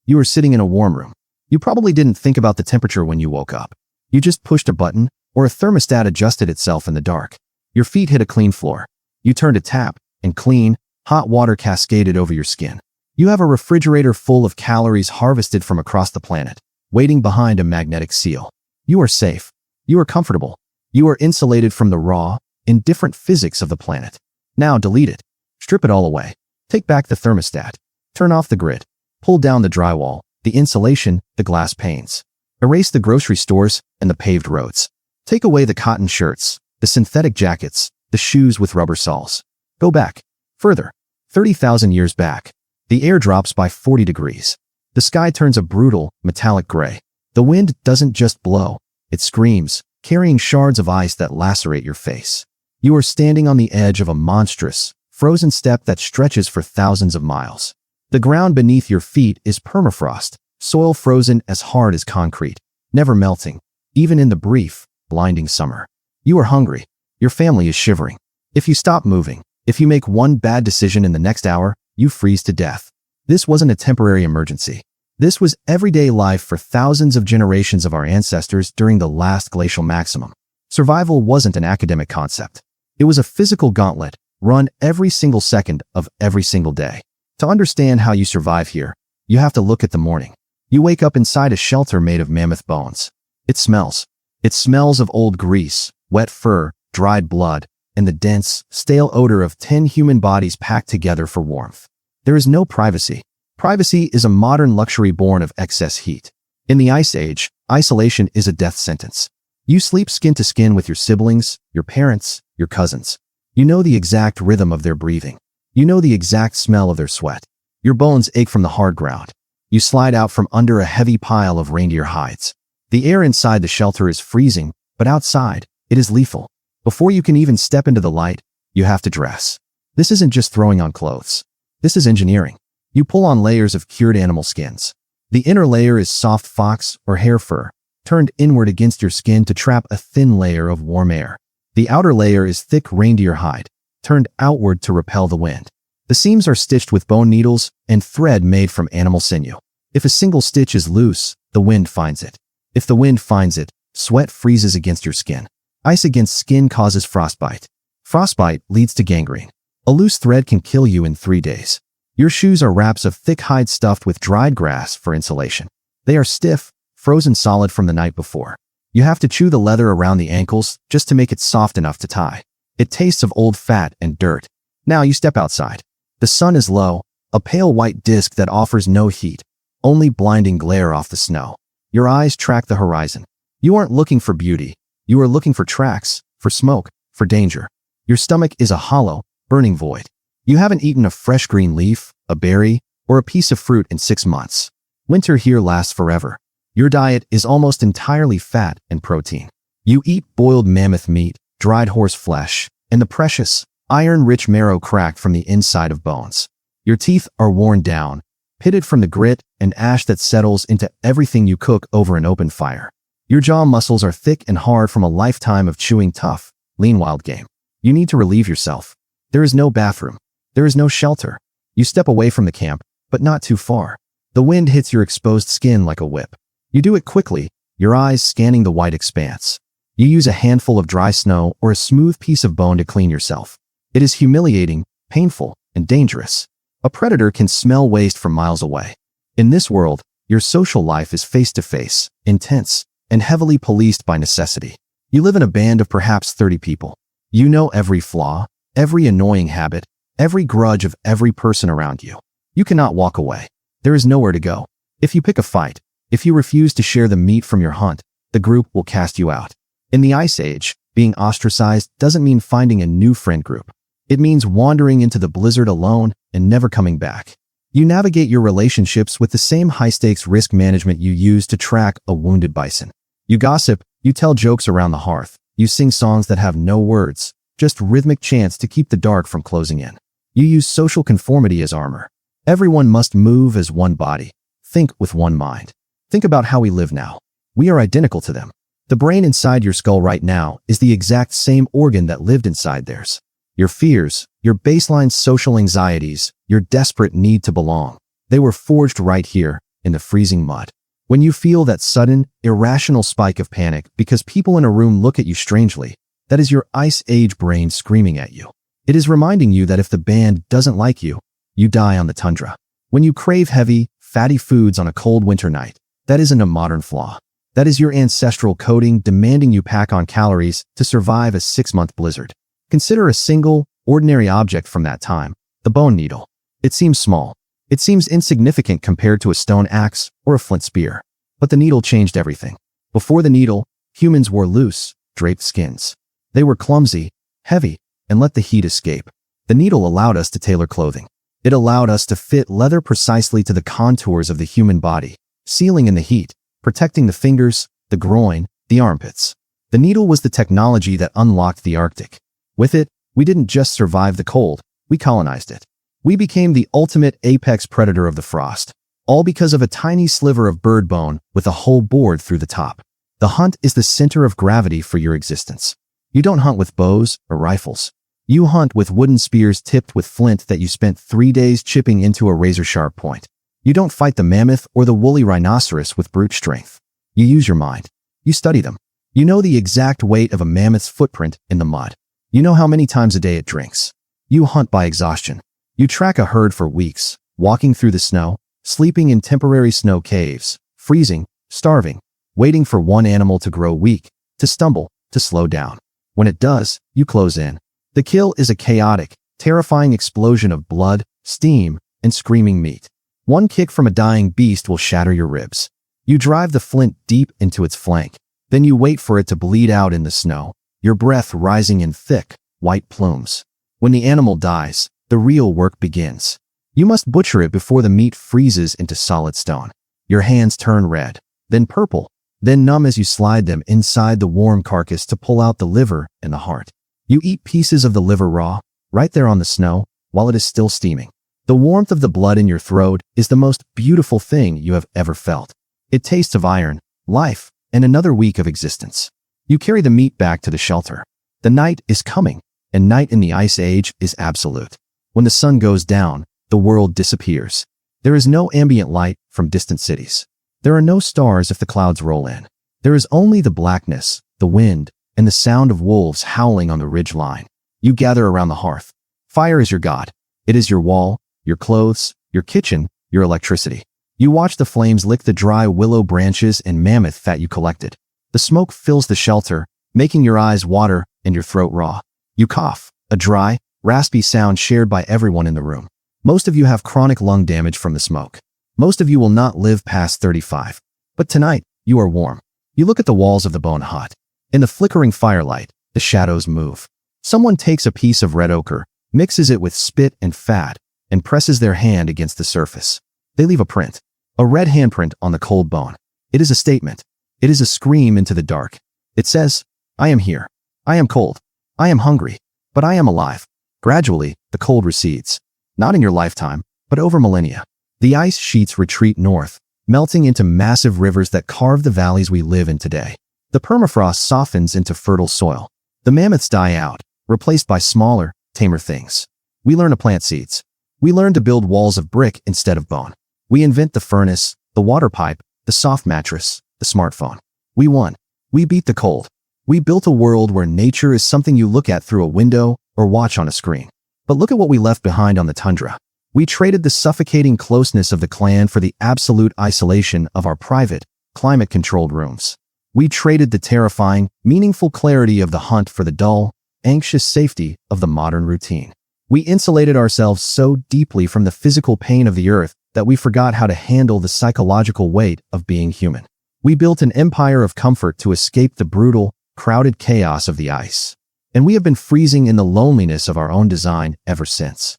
You were sitting in a warm room. You probably didn't think about the temperature when you woke up. You just pushed a button, or a thermostat adjusted itself in the dark. Your feet hit a clean floor. You turned a tap, and clean, hot water cascaded over your skin. You have a refrigerator full of calories harvested from across the planet, waiting behind a magnetic seal. You are safe. You are comfortable. You are insulated from the raw, indifferent physics of the planet. Now delete it. Strip it all away. Take back the thermostat. Turn off the grid. Pull down the drywall, the insulation, the glass panes. Erase the grocery stores and the paved roads. Take away the cotton shirts, the synthetic jackets, the shoes with rubber soles. Go back. Further. 30,000 years back. The air drops by 40 degrees. The sky turns a brutal, metallic gray. The wind doesn't just blow. It screams, carrying shards of ice that lacerate your face. You are standing on the edge of a monstrous, frozen steppe that stretches for thousands of miles. The ground beneath your feet is permafrost, soil frozen as hard as concrete, never melting, even in the brief, blinding summer. You are hungry. Your family is shivering. If you stop moving, if you make one bad decision in the next hour, you freeze to death. This wasn't a temporary emergency. This was everyday life for thousands of generations of our ancestors during the last glacial maximum. Survival wasn't an academic concept. It was a physical gauntlet, run every single second of every single day. To understand how you survive here, you have to look at the morning. You wake up inside a shelter made of mammoth bones. It smells. It smells of old grease, wet fur, dried blood, and the dense, stale odor of 10 human bodies packed together for warmth. There is no privacy. Privacy is a modern luxury born of excess heat. In the Ice Age, isolation is a death sentence. You sleep skin to skin with your siblings, your parents, your cousins. You know the exact rhythm of their breathing. You know the exact smell of their sweat. Your bones ache from the hard ground. You slide out from under a heavy pile of reindeer hides. The air inside the shelter is freezing, but outside, it is lethal. Before you can even step into the light, you have to dress. This isn't just throwing on clothes. This is engineering. You pull on layers of cured animal skins. The inner layer is soft fox or hare fur, turned inward against your skin to trap a thin layer of warm air. The outer layer is thick reindeer hide, turned outward to repel the wind. The seams are stitched with bone needles and thread made from animal sinew. If a single stitch is loose, the wind finds it. If the wind finds it, sweat freezes against your skin. Ice against skin causes frostbite. Frostbite leads to gangrene. A loose thread can kill you in 3 days. Your shoes are wraps of thick hide stuffed with dried grass for insulation. They are stiff, frozen solid from the night before. You have to chew the leather around the ankles just to make it soft enough to tie. It tastes of old fat and dirt. Now you step outside. The sun is low, a pale white disk that offers no heat, only blinding glare off the snow. Your eyes track the horizon. You aren't looking for beauty. You are looking for tracks, for smoke, for danger. Your stomach is a hollow, burning void. You haven't eaten a fresh green leaf, a berry, or a piece of fruit in 6 months. Winter here lasts forever. Your diet is almost entirely fat and protein. You eat boiled mammoth meat, dried horse flesh, and the precious, iron-rich marrow cracked from the inside of bones. Your teeth are worn down, pitted from the grit and ash that settles into everything you cook over an open fire. Your jaw muscles are thick and hard from a lifetime of chewing tough, lean wild game. You need to relieve yourself. There is no bathroom. There is no shelter. You step away from the camp, but not too far. The wind hits your exposed skin like a whip. You do it quickly, your eyes scanning the white expanse. You use a handful of dry snow or a smooth piece of bone to clean yourself. It is humiliating, painful, and dangerous. A predator can smell waste from miles away. In this world, your social life is face-to-face, intense, and heavily policed by necessity. You live in a band of perhaps 30 people. You know every flaw, every annoying habit, every grudge of every person around you. You cannot walk away. There is nowhere to go. If you pick a fight, if you refuse to share the meat from your hunt, the group will cast you out. In the Ice Age, being ostracized doesn't mean finding a new friend group. It means wandering into the blizzard alone and never coming back. You navigate your relationships with the same high-stakes risk management you use to track a wounded bison. You gossip, you tell jokes around the hearth, you sing songs that have no words, just rhythmic chants to keep the dark from closing in. You use social conformity as armor. Everyone must move as one body, think with one mind. Think about how we live now. We are identical to them. The brain inside your skull right now is the exact same organ that lived inside theirs. Your fears, your baseline social anxieties, your desperate need to belong. They were forged right here, in the freezing mud. When you feel that sudden, irrational spike of panic because people in a room look at you strangely, that is your Ice Age brain screaming at you. It is reminding you that if the band doesn't like you, you die on the tundra. When you crave heavy, fatty foods on a cold winter night, that isn't a modern flaw. That is your ancestral coding demanding you pack on calories to survive a 6-month blizzard. Consider a single, ordinary object from that time, the bone needle. It seems small. It seems insignificant compared to a stone axe or a flint spear. But the needle changed everything. Before the needle, humans wore loose, draped skins. They were clumsy, heavy, and let the heat escape. The needle allowed us to tailor clothing. It allowed us to fit leather precisely to the contours of the human body, sealing in the heat, protecting the fingers, the groin, the armpits. The needle was the technology that unlocked the Arctic. With it, we didn't just survive the cold, we colonized it. We became the ultimate apex predator of the frost, all because of a tiny sliver of bird bone with a hole bored through the top. The hunt is the center of gravity for your existence. You don't hunt with bows or rifles. You hunt with wooden spears tipped with flint that you spent 3 days chipping into a razor-sharp point. You don't fight the mammoth or the woolly rhinoceros with brute strength. You use your mind. You study them. You know the exact weight of a mammoth's footprint in the mud. You know how many times a day it drinks. You hunt by exhaustion. You track a herd for weeks, walking through the snow, sleeping in temporary snow caves, freezing, starving, waiting for one animal to grow weak, to stumble, to slow down. When it does, you close in. The kill is a chaotic, terrifying explosion of blood, steam, and screaming meat. One kick from a dying beast will shatter your ribs. You drive the flint deep into its flank. Then you wait for it to bleed out in the snow, your breath rising in thick, white plumes. When the animal dies, the real work begins. You must butcher it before the meat freezes into solid stone. Your hands turn red, then purple, then numb as you slide them inside the warm carcass to pull out the liver and the heart. You eat pieces of the liver raw, right there on the snow, while it is still steaming. The warmth of the blood in your throat is the most beautiful thing you have ever felt. It tastes of iron, life, and another week of existence. You carry the meat back to the shelter. The night is coming, and night in the Ice Age is absolute. When the sun goes down, the world disappears. There is no ambient light from distant cities. There are no stars if the clouds roll in. There is only the blackness, the wind, and the sound of wolves howling on the ridge line. You gather around the hearth. Fire is your god. It is your wall, your clothes, your kitchen, your electricity. You watch the flames lick the dry willow branches and mammoth fat you collected. The smoke fills the shelter, making your eyes water and your throat raw. You cough, a dry, raspy sound shared by everyone in the room. Most of you have chronic lung damage from the smoke. Most of you will not live past 35. But tonight, you are warm. You look at the walls of the bone hut. In the flickering firelight, the shadows move. Someone takes a piece of red ochre, mixes it with spit and fat, and presses their hand against the surface. They leave a print. A red handprint on the cold bone. It is a statement. It is a scream into the dark. It says, I am here. I am cold. I am hungry. But I am alive. Gradually, the cold recedes. Not in your lifetime, but over millennia. The ice sheets retreat north, melting into massive rivers that carve the valleys we live in today. The permafrost softens into fertile soil. The mammoths die out, replaced by smaller, tamer things. We learn to plant seeds. We learn to build walls of brick instead of bone. We invent the furnace, the water pipe, the soft mattress, the smartphone. We won. We beat the cold. We built a world where nature is something you look at through a window or watch on a screen. But look at what we left behind on the tundra. We traded the suffocating closeness of the clan for the absolute isolation of our private, climate-controlled rooms. We traded the terrifying, meaningful clarity of the hunt for the dull, anxious safety of the modern routine. We insulated ourselves so deeply from the physical pain of the earth that we forgot how to handle the psychological weight of being human. We built an empire of comfort to escape the brutal, crowded chaos of the ice. And we have been freezing in the loneliness of our own design ever since.